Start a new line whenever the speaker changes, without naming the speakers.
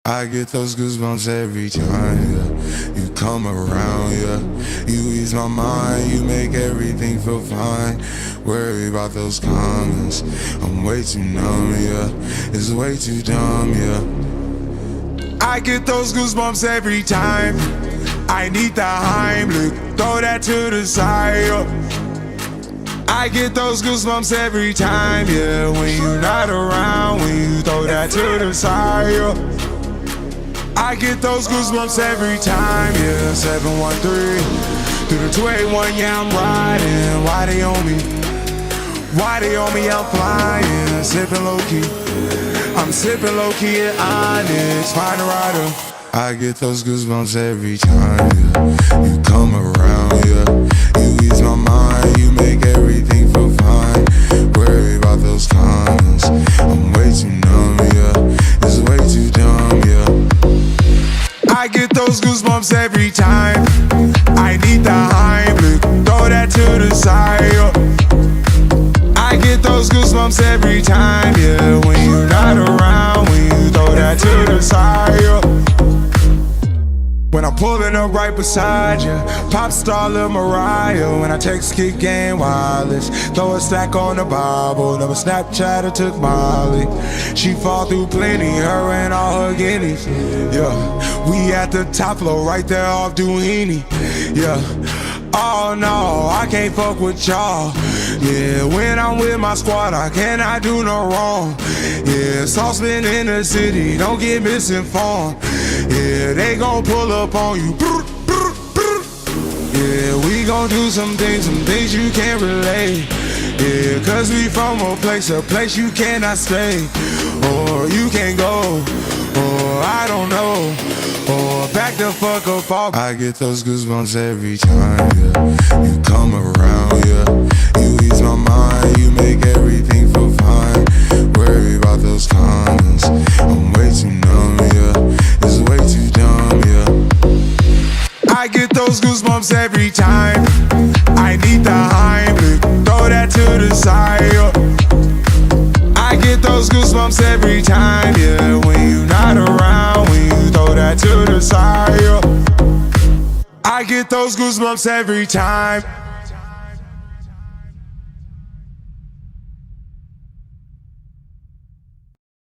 I get those goosebumps every time, yeah. You come around, yeah. You ease my mind, you make everything feel fine. Worry about those comments, I'm way too numb, yeah. It's way too dumb, yeah. I get those goosebumps every time. I need the Heimlich, throw that to the side, yeah. I get those goosebumps every time, yeah. When you're not around, when you throw that to the side, yeah. I get those goosebumps every time, yeah. 713 through the 281, yeah, I'm riding. Why they on me? Why they on me? I'm flying, sipping low key. I'm sipping low key at Onyx, find a rider. I get those goosebumps every time, yeah. You come around, yeah. You ease my mind, you make everything feel fine. Worry about those comments, I'm way too numb, yeah. It's way too dumb, yeah. I get those goosebumps every time. I need the Heimlich, throw that to the side, yeah. I get those goosebumps every time, yeah. When you're not around, when you throw that to the side, yeah. When I'm pulling up right beside you, pop star Lil Mariah. When I text Kick Game Wireless, throw a stack on the Bible. Never Snapchat or took Molly. She fall through plenty, her and all her guineas. Yeah, we at the top floor, right there off Duini. Yeah, oh no, I can't fuck with y'all. Yeah, when I'm with my squad, I cannot do no wrong. Yeah, saucepan in the city, don't get misinformed. Yeah, they gon' pull up on you. Yeah, we gon' do some things you can't relate. Yeah, cause we from a place you cannot stay. Or you can't go, or I don't know. Or back the fuck up off. I get those goosebumps every time, yeah. You come around, yeah. You ease my mind, you make everything feel fine. Worry about those comments, I'm way too numb, yeah. It's way too dumb, yeah. I get those goosebumps every time. I need the Heimlich, throw that to the side, yeah. I get those goosebumps every time, yeah. When you're not around, when you throw that to the side, yeah. I get those goosebumps every time.